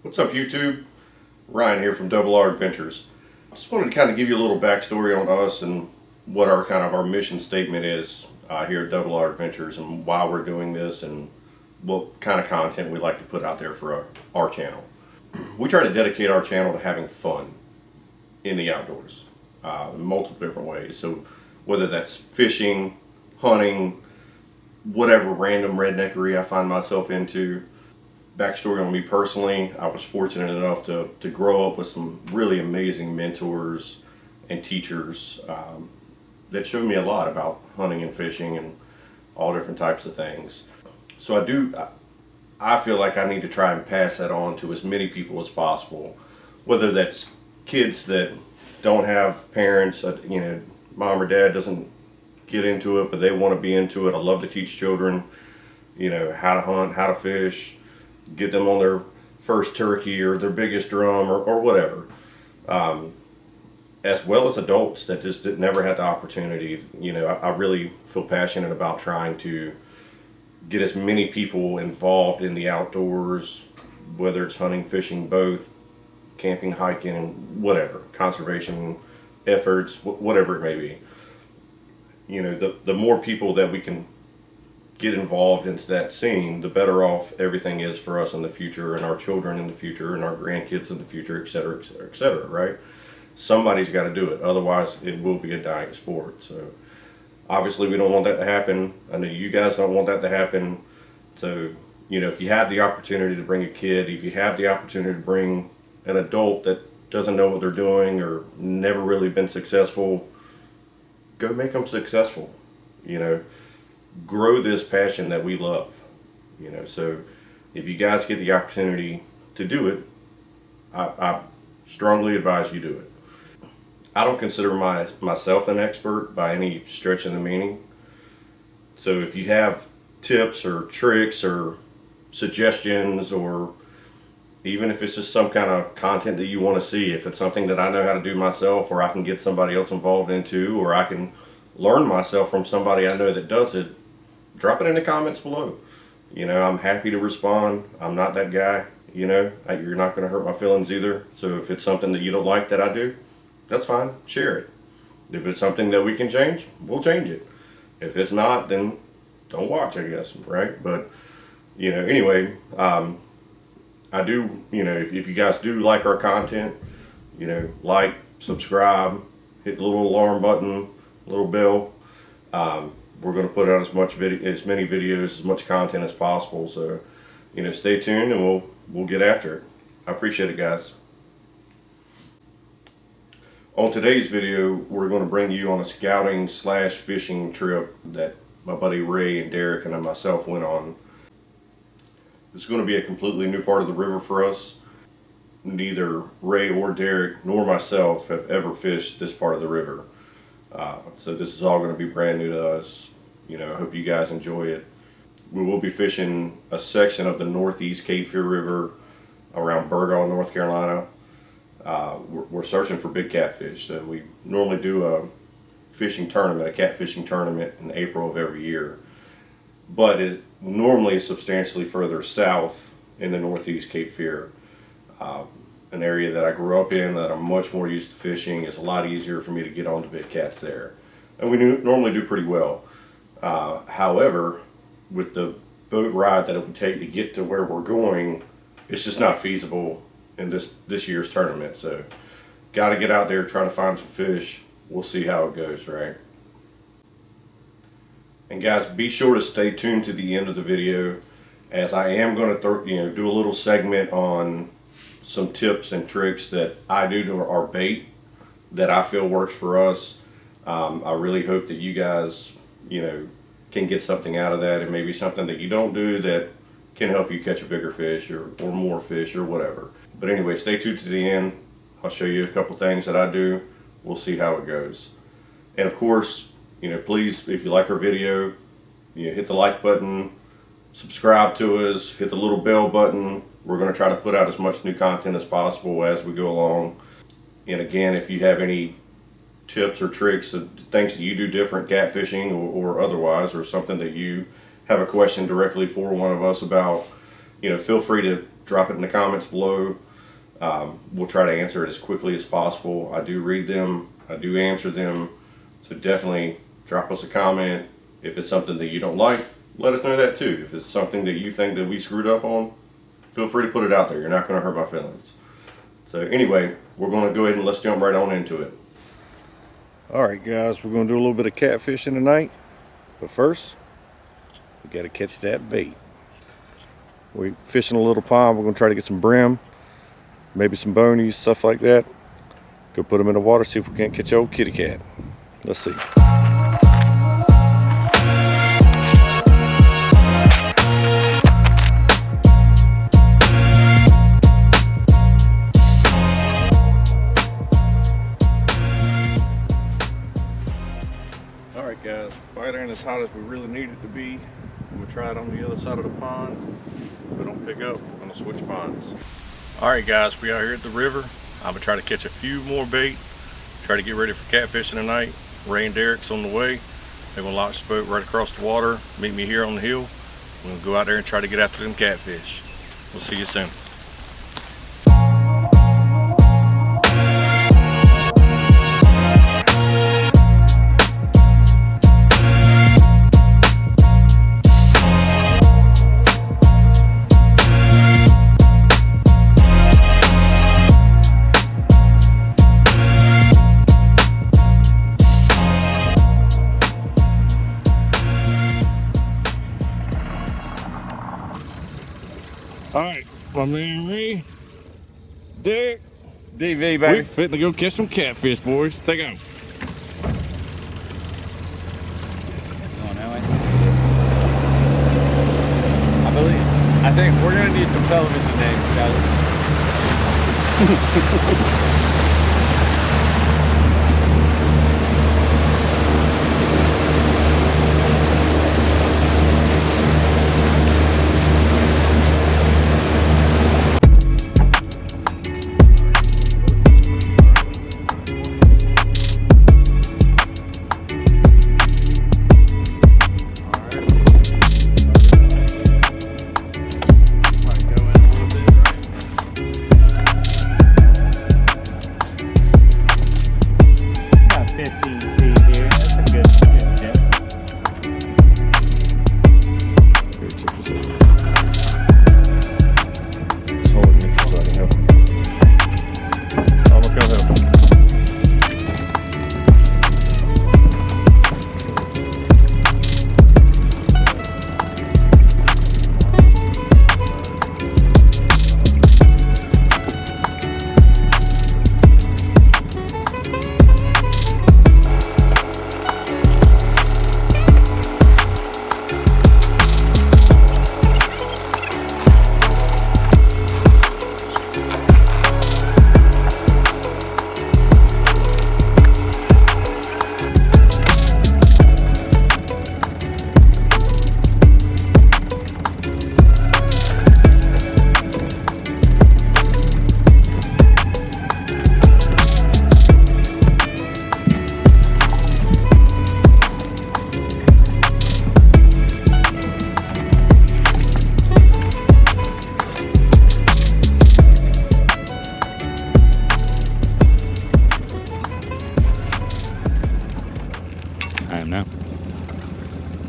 What's up, YouTube? Ryan here from Double R Adventures. Just wanted to kind of give you a little backstory on us and what our mission statement is here at Double R Adventures and why we're doing this and what kind of content we like to put out there for our channel. We try to dedicate our channel to having fun in the outdoors in multiple different ways. So whether that's fishing, hunting, whatever random redneckery I find myself into. Backstory on me personally, I was fortunate enough to grow up with some really amazing mentors and teachers that showed me a lot about hunting and fishing and all different types of things. So I feel like I need to try and pass that on to as many people as possible, whether that's kids that don't have parents, mom or dad doesn't get into it, but they want to be into it. I love to teach children, how to hunt, how to fish, get them on their first turkey or their biggest drum or whatever. As well as adults that just never had the opportunity. I really feel passionate about trying to get as many people involved in the outdoors, whether it's hunting, fishing, both, camping, hiking, whatever, conservation efforts, whatever it may be. The more people that we can get involved into that scene, the better off everything is for us in the future and our children in the future and our grandkids in the future, et cetera, et cetera, et cetera, right? Somebody's got to do it. Otherwise, it will be a dying sport. So obviously we don't want that to happen. I know you guys don't want that to happen. So, if you have the opportunity to bring a kid, if you have the opportunity to bring an adult that doesn't know what they're doing or never really been successful, go make them successful. Grow this passion that we love. So if you guys get the opportunity to do it, I strongly advise you do it. I don't consider myself an expert by any stretch of the meaning. So if you have tips or tricks or suggestions, or even if it's just some kind of content that you want to see, if it's something that I know how to do myself or I can get somebody else involved into, or I can learn myself from somebody I know that does it, drop it in the comments below. I'm happy to respond. I'm not that guy, you're not going to hurt my feelings either. So if it's something that you don't like that I do, that's fine, share it. If it's something that we can change, we'll change it. If it's not, then don't watch, I guess, right? But, anyway, I do, if you guys do like our content, like, subscribe, hit the little alarm button, little bell. We're going to put out as many videos, as much content as possible. So, stay tuned and we'll get after it. I appreciate it, guys. On today's video, we're going to bring you on a scouting / fishing trip that my buddy Ray and Derek and myself went on. This is going to be a completely new part of the river for us. Neither Ray or Derek nor myself have ever fished this part of the river. So this is all going to be brand new to us. I hope you guys enjoy it. We will be fishing a section of the northeast Cape Fear River around Burgaw, North Carolina. We're searching for big catfish. So we normally do a fishing tournament, a catfishing tournament in April of every year. But it normally is substantially further south in the northeast Cape Fear. An area that I grew up in, that I'm much more used to fishing. It's a lot easier for me to get onto big cats there. And we normally do pretty well. However, with the boat ride that it would take to get to where we're going, it's just not feasible in this year's tournament. So, got to get out there, try to find some fish. We'll see how it goes, right? And guys, be sure to stay tuned to the end of the video, as I am going to do a little segment on some tips and tricks that I do to our bait that I feel works for us. I really hope that you guys, can get something out of that, and maybe something that you don't do that can help you catch a bigger fish or more fish or whatever. But anyway, stay tuned to the end. I'll show you a couple things that I do. We'll see how it goes. And of course, please, if you like our video, hit the like button, subscribe to us, hit the little bell button. We're going to try to put out as much new content as possible as we go along. And again, if you have any tips or tricks, things that you do different catfishing or otherwise, or something that you have a question directly for one of us about, feel free to drop it in the comments below. We'll try to answer it as quickly as possible. I do read them, I do answer them, so definitely drop us a comment. If it's something that you don't like, let us know that too. If it's something that you think that we screwed up on, feel free to put it out there. You're not going to hurt my feelings. So anyway, we're going to go ahead and let's jump right on into it. Alright guys, we're going to do a little bit of catfishing tonight. But first, we got to catch that bait. We're fishing a little pond. We're going to try to get some brim, maybe some bonies, stuff like that. Go put them in the water, see if we can't catch old kitty cat. Let's see. Alright guys, fire ain't as hot as we really need it to be. We'll try it on the other side of the pond. If we don't pick up, we're going to switch ponds. Alright guys, we out here at the river. I'm going to try to catch a few more bait. Try to get ready for catfishing tonight. Ray and Derek's on the way. They're going to launch the boat right across the water. Meet me here on the hill. We're going to go out there and try to get after them catfish. We'll see you soon. Alright, my man Ray, Derek, DV, baby. we're fitting to go catch some catfish, boys. Take out. Going that way. I think we're gonna need some television names, guys. I am now.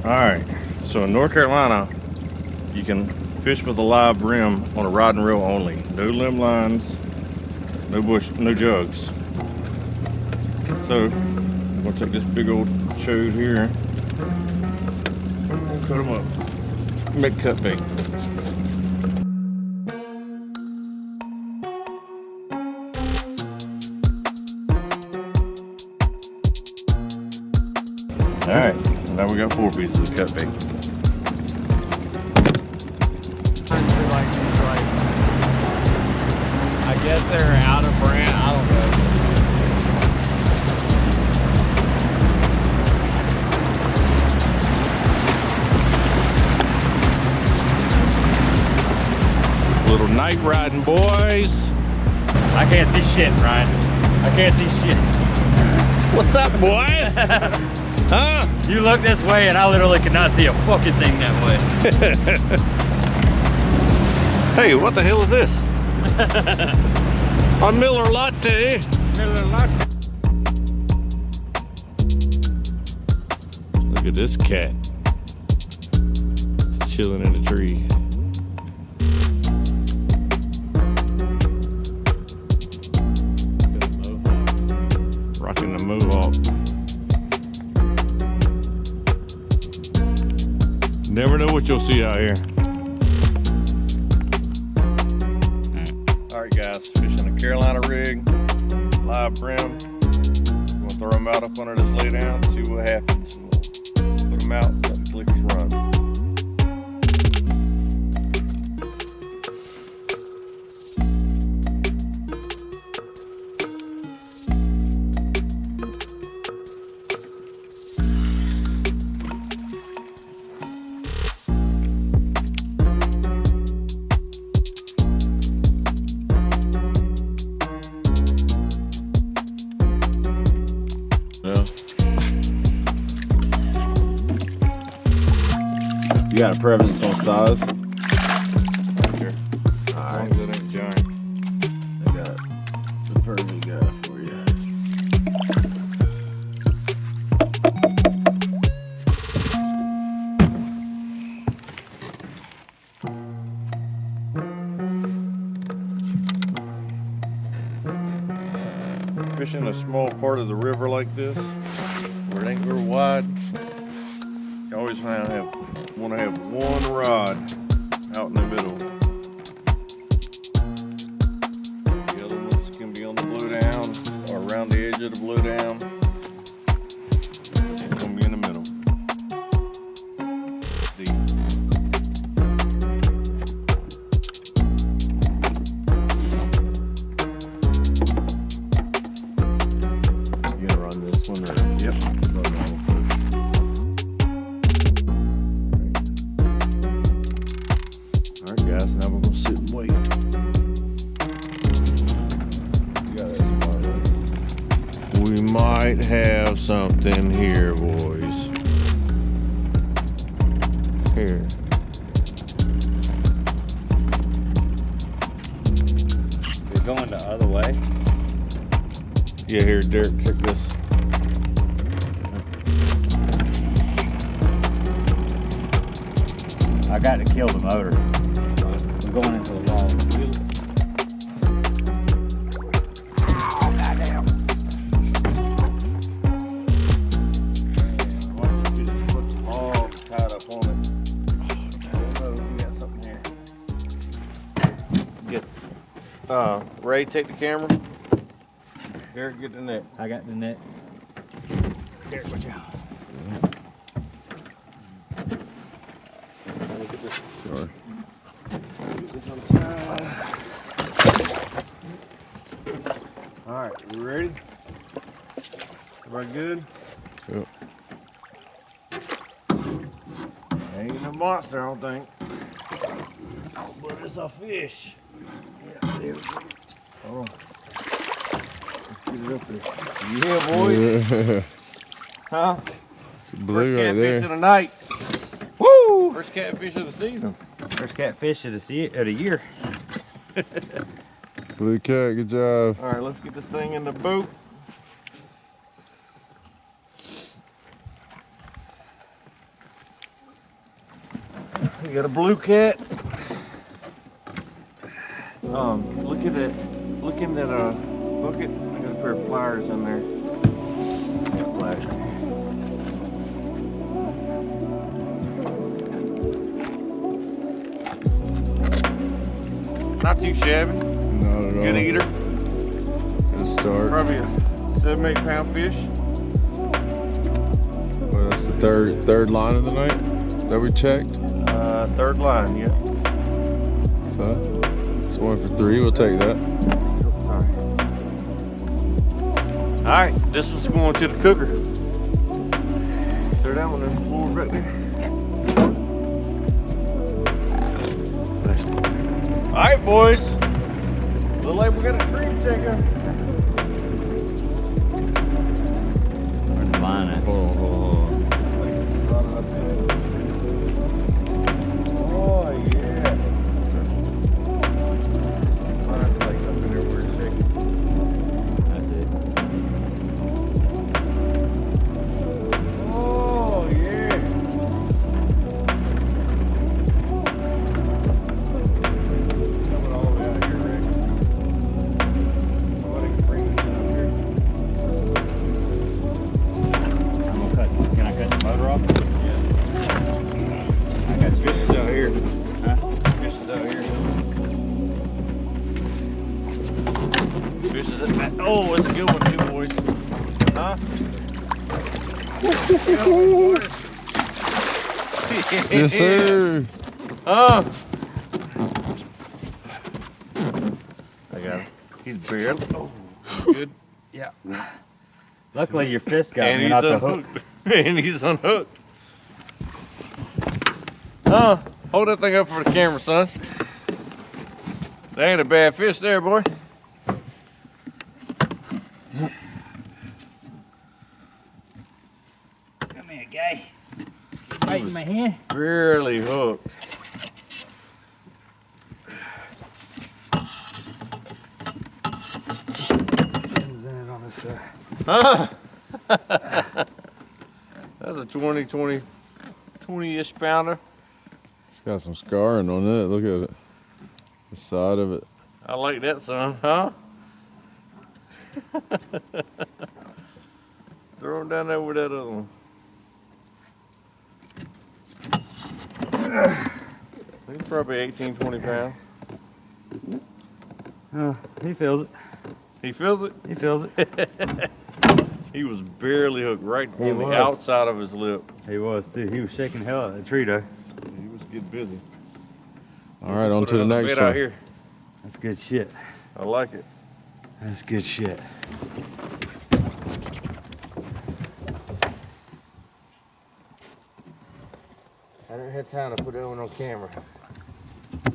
Alright, so in North Carolina, you can fish with a live brim on a rod and reel only. No limb lines, no bush, no jugs. So, I'm gonna take this big old chode here, cut them up, make cut bait. Alright, now we got 4 pieces of cut bait. I guess they're out of brand. I don't know. Little night riding, boys. I can't see shit, Ryan. I can't see shit. What's up, boys? Huh? You look this way and I literally could not see a fucking thing that way. Hey, what the hell is this? A Miller Latte. Miller Latte. Look at this cat. It's chilling in a tree. Rocking the mohawk. Never know what you'll see out here. Alright guys, fishing a Carolina rig, live brim. We'll throw them out up under this lay down, see what happens. We'll put them out, let the clickers run. You got a preference on size? Sure. Alright. As long as it ain't giant. I got the perfect guy for you. Fishing a small part of the river like this, where it ain't real wide, you always want to have one rod out in the middle. The other ones can be on the blow down or around the edge of the blow down. It's gonna be in the middle. Deep. You gonna run this one or? Yep. Alright guys, now we're gonna sit and wait. You got that spot right. We might have something here, boys. Here. You're going the other way. Yeah, here, Derek, check this. I got to kill the motor. I'm going into the wall. Oh, goddamn. All tied up on it. We got something here. Get, Ray, take the camera. Derek, get the net. I got the net. Derek, watch out. Look at this. Sorry. Get this untied. All right, we ready? Everybody good? Yep. Ain't no monster, I don't think. But it's a fish. Yeah, there we go. Hold on. Let's get it up there. Yeah, boys. Huh? It's a First blue right catfish there. of the night. Woo! First catfish of the season. First catfish of the year. Blue cat, good job. All right, let's get this thing in the boat. We got a blue cat. Look at that. Look in that bucket. I got a pair of pliers in there. Got pliers. Not too shabby. Not at all. Good eater. Good start. Probably a 7-8 pound fish. Well, that's the third line of the night that we checked. Third line, yeah. So it's 1 for 3. We'll take that. All right, this one's going to the cooker. Throw that one on the floor right there. All right, boys. Look like we got a cream checker. Where's the line at? Hold on, hold on. Oh, yeah. Oh, it's a good one too, boys. Huh? Yes, sir. Huh? I got him. He's barely. Oh, good. Yeah. Luckily, your fist got me, not the hook. And he's unhooked. Huh? Hold that thing up for the camera, son. There ain't a bad fish there, boy. Come here, guy. Right in my hand. Barely hooked. On this side. Huh? That's a 20-ish pounder. It's got some scarring on it. Look at it. The side of it. I like that, son. Huh? Throw him down there with that other one. He's probably 18, 20 pounds. He feels it. He feels it? He feels it. He was barely hooked right He on the was. outside of his lip. He was too. He was shaking hell out of that tree though. He was getting busy. All right, on Put to the another next bait out one. here. That's good shit. I like it. That's good shit. I didn't have time to put that one on camera. I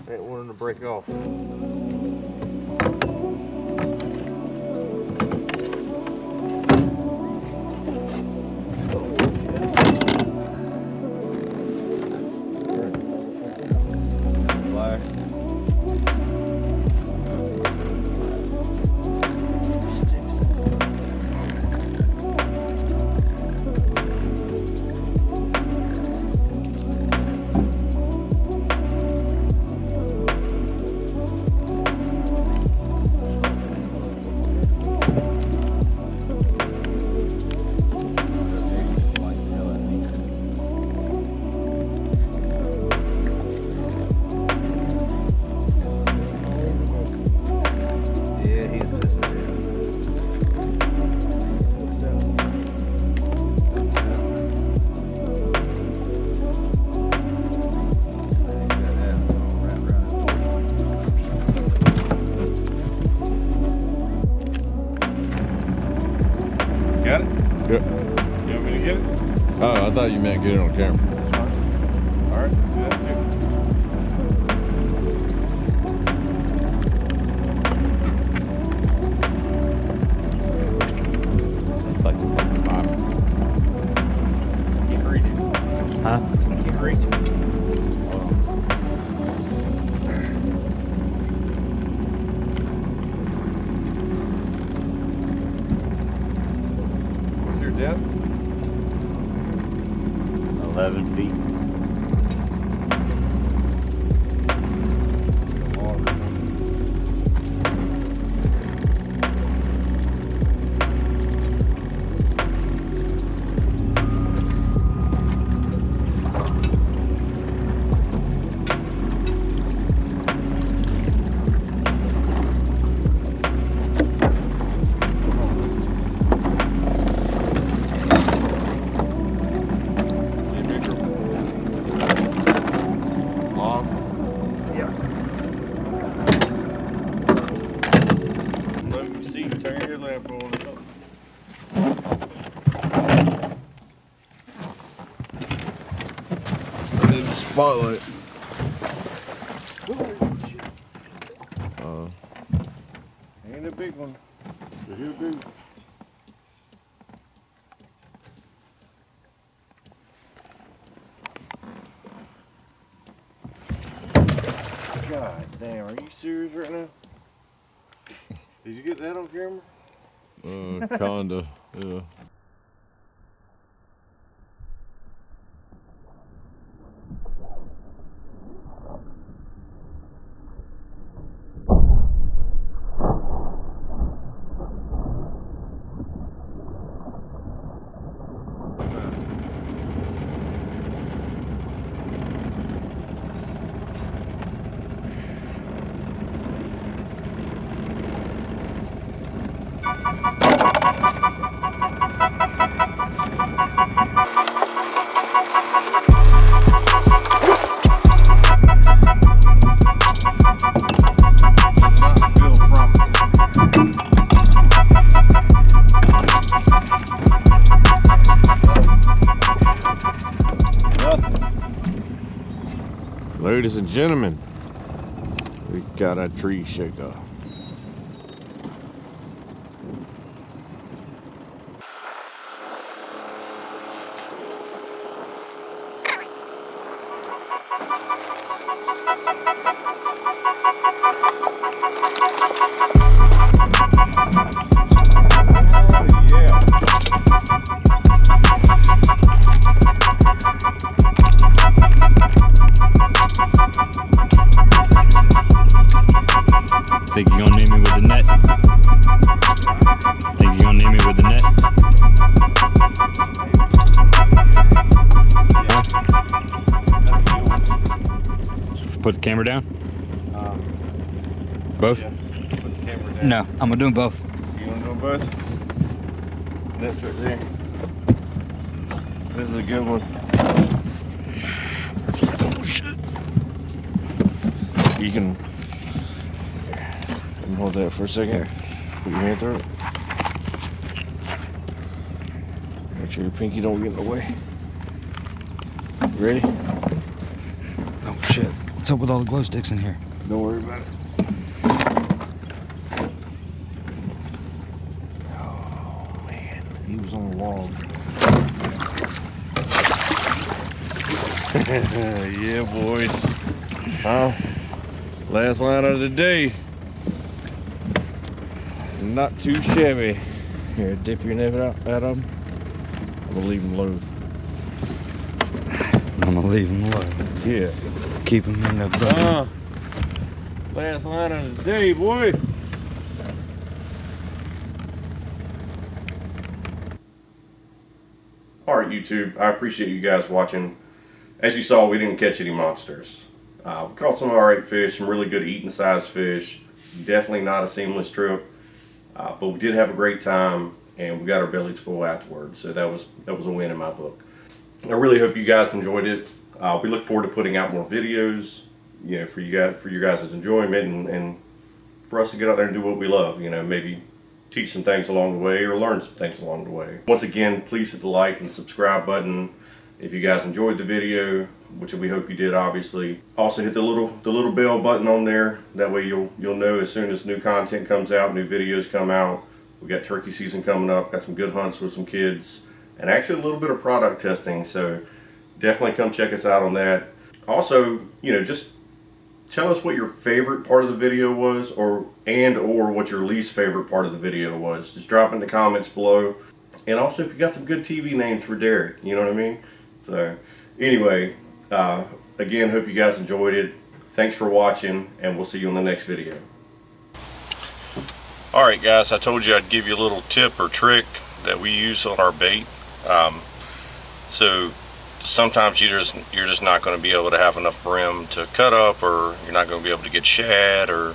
didn't want him to break off. Got it? Yep. You want me to get it? Oh, I thought you meant get it on camera. All right, do that too. Looks like the fucking bottom. Can't reach it. Huh? Can't reach it. What's your depth? 11 feet. Long. Yeah. Let me see. Turn your lamp on. I need the spotlight. Ain't a big one. But he'll do. God damn, are you serious right now? Did you get that on camera? Kinda, yeah. ladies and gentlemen, we got a tree shaker. Think you gonna name me with the net? Think you gonna name me with the net? Huh? Put the camera down? Both? Yeah, put the camera down. No, I'm gonna do them both. You wanna do them both? That's right there. This is a good one. Oh shit. You can hold that for a second. Put your hand through it. Make sure your pinky don't get in the way. You ready? Oh shit. What's up with all the glow sticks in here? Don't worry about it. Oh man, he was on the log. Yeah, boys. Last line of the day. Not too shabby. Here, dip your net out at them. I'm gonna leave them low. I'm gonna leave them low. Yeah. Keep them in the Last line of the day, boy. All right, YouTube, I appreciate you guys watching. As you saw, we didn't catch any monsters. We caught some alright fish, some really good eating size fish. Definitely not a seamless trip, but we did have a great time, and we got our bellies full afterwards. So that was a win in my book. I really hope you guys enjoyed it. We look forward to putting out more videos, you know, for you guys' enjoyment, and for us to get out there and do what we love. You know, maybe teach some things along the way or learn some things along the way. Once again, please hit the like and subscribe button if you guys enjoyed the video, which we hope you did, obviously. Also hit the little bell button on there. That way you'll know as soon as new content comes out, new videos come out. We got turkey season coming up, got some good hunts with some kids, and actually a little bit of product testing, so definitely come check us out on that. Also, you know, just tell us what your favorite part of the video was, or what your least favorite part of the video was. Just drop in the comments below. And also if you got some good TV names for Derek, you know what I mean? So anyway, again, hope you guys enjoyed it. Thanks for watching, and we'll see you in the next video. Alright guys, I told you I'd give you a little tip or trick that we use on our bait. So sometimes you're just not going to be able to have enough brim to cut up, or you're not going to be able to get shad, or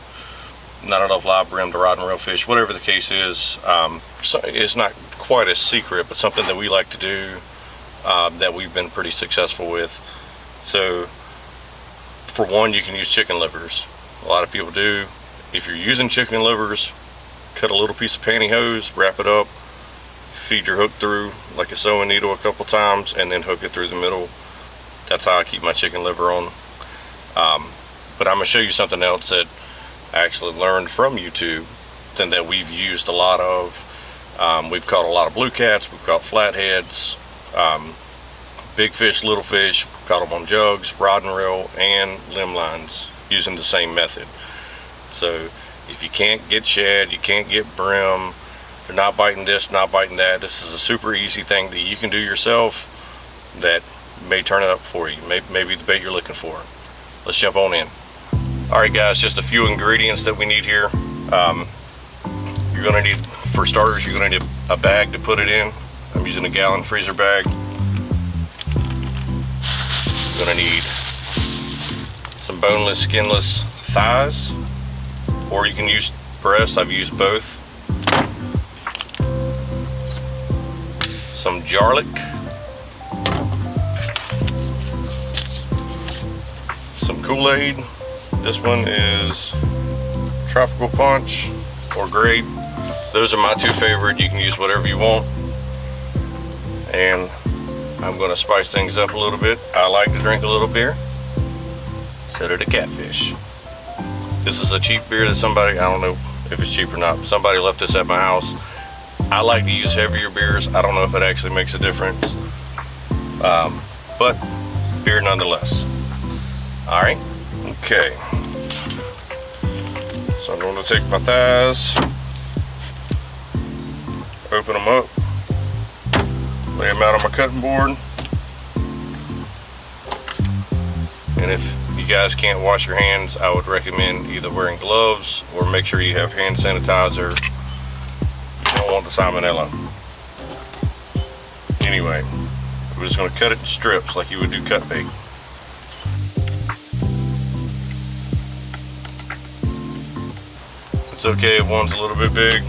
not enough live brim to rod and reel fish, whatever the case is. So it's not quite a secret, but something that we like to do, that we've been pretty successful with. So for one, you can use chicken livers. A lot of people do. If you're using chicken livers, cut a little piece of pantyhose, wrap it up, feed your hook through like a sewing needle a couple times, and then hook it through the middle. That's how I keep my chicken liver on. But I'm going to show you something else that I actually learned from YouTube, and that we've used a lot of. We've caught a lot of blue cats, we've caught flatheads, big fish, little fish, we've caught them on jugs, rod and reel, and limb lines using the same method. So if you can't get shad, you can't get brim, you're not biting this, not biting that, this is a super easy thing that you can do yourself that may turn it up for you, maybe the bait you're looking for. Let's jump on in. Alright guys, just a few ingredients that we need here. You're going to need, for starters, you're going to need a bag to put it in. I'm using a gallon freezer bag. You're going to need some boneless, skinless thighs, or you can use breast. I've used both. Some garlic, some Kool-Aid. This one is Tropical Punch or Grape. Those are my two favorite. You can use whatever you want. And I'm going to spice things up a little bit. I like to drink a little beer, So did a catfish. This is a cheap beer that somebody, I don't know if it's cheap or not, but somebody left this at my house. I like to use heavier beers. I don't know if it actually makes a difference. But beer nonetheless. All right, okay. So I'm going to take my thighs, open them up, lay them out on my cutting board. And if you guys can't wash your hands, I would recommend either wearing gloves or make sure you have hand sanitizer. You don't want the salmonella. Anyway, we're just going to cut it in strips like you would do cut bait. It's okay if one's a little bit big.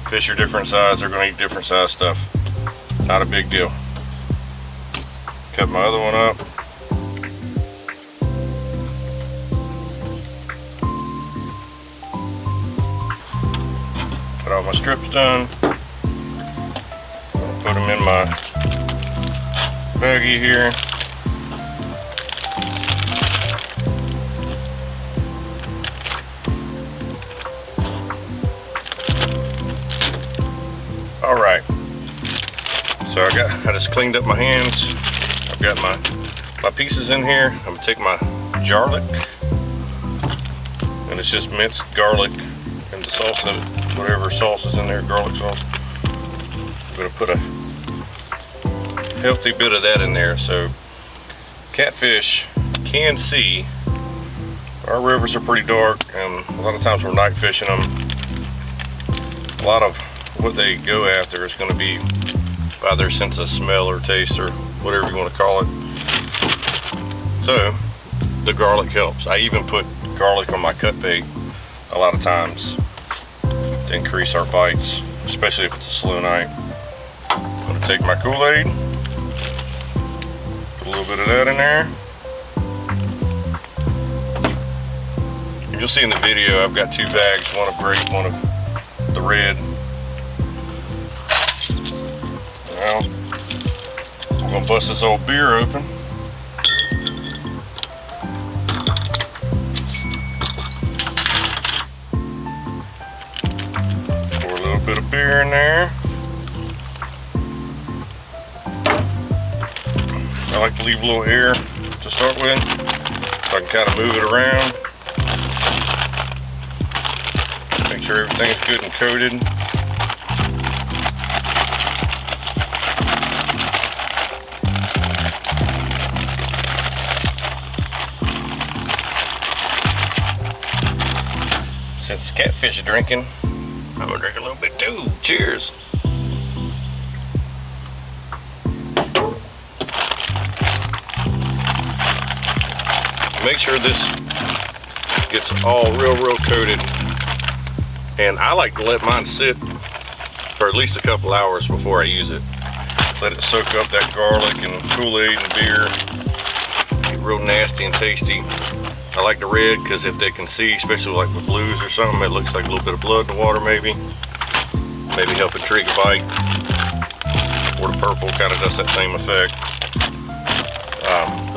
Fish are different size, they're going to eat different size stuff. Not a big deal. Cut my other one up. Got all my strips done. Put them in my baggie here. All right. So I just cleaned up my hands. I've got my pieces in here. I'm gonna take my garlic, and it's just minced garlic and the sauce of it, whatever sauce is in there, garlic sauce. I'm gonna put a healthy bit of that in there. So catfish can see. Our rivers are pretty dark, and a lot of times we're night fishing them. A lot of what they go after is going to be by their sense of smell or taste or whatever you want to call it. So the garlic helps. I even put garlic on my cut bait a lot of times to increase our bites, especially if it's a slow night. I'm going to take my Kool-Aid, put a little bit of that in there. And you'll see in the video I've got two bags, one of grape, one of the red. Now, I'm gonna bust this old beer open. Pour a little bit of beer in there. I like to leave a little air to start with, so I can kind of move it around. Make sure everything's good and coated. Since catfish are drinking, I'm gonna drink a little bit too. Cheers. Make sure this gets all real coated. And I like to let mine sit for at least a couple hours before I use it. Let it soak up that garlic and Kool-Aid and beer. Get real nasty and tasty. I like the red because if they can see, especially like with blues or something, it looks like a little bit of blood in the water maybe. Maybe help intrigue a bite. Or the purple kind of does that same effect.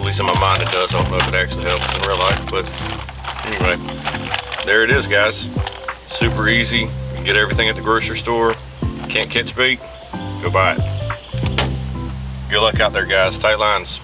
At least in my mind it does. I don't know if it actually helps in real life, but anyway. There it is, guys. Super easy. You can get everything at the grocery store. Can't catch bait? Go buy it. Good luck out there, guys. Tight lines.